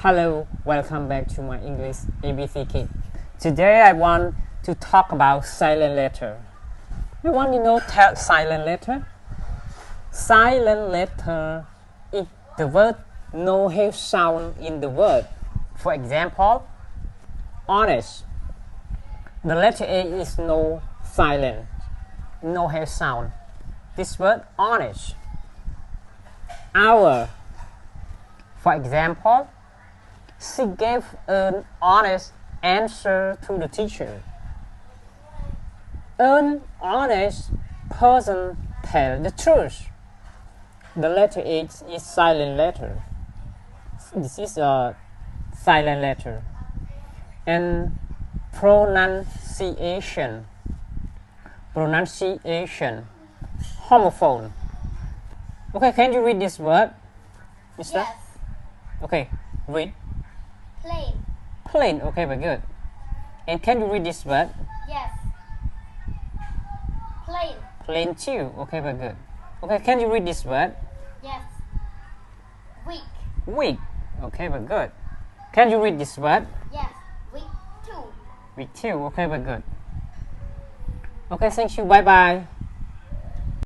Hello, welcome back to my English ABC Kid. Today I want to talk about silent letter. You want to know silent letter? Silent letter is the word no H sound in the word. For example, honest. The letter A is no silent, no H sound. This word honest. Hour. For example, she gave an honest answer to the teacher. An honest person tells the truth. The letter H is silent letter. This is a silent letter. And pronunciation. Homophone. Okay, can you read this word, Mister? Yes. Okay, read. Plain. Plain. Okay, very good. And can you read this word? Yes. Plain. Plain too. Okay, very good. Okay, can you read this word? Yes. Weak. Weak. Okay, very good. Can you read this word? Yes. Weak too. Weak too. Okay, very good. Okay, thank you. Bye bye.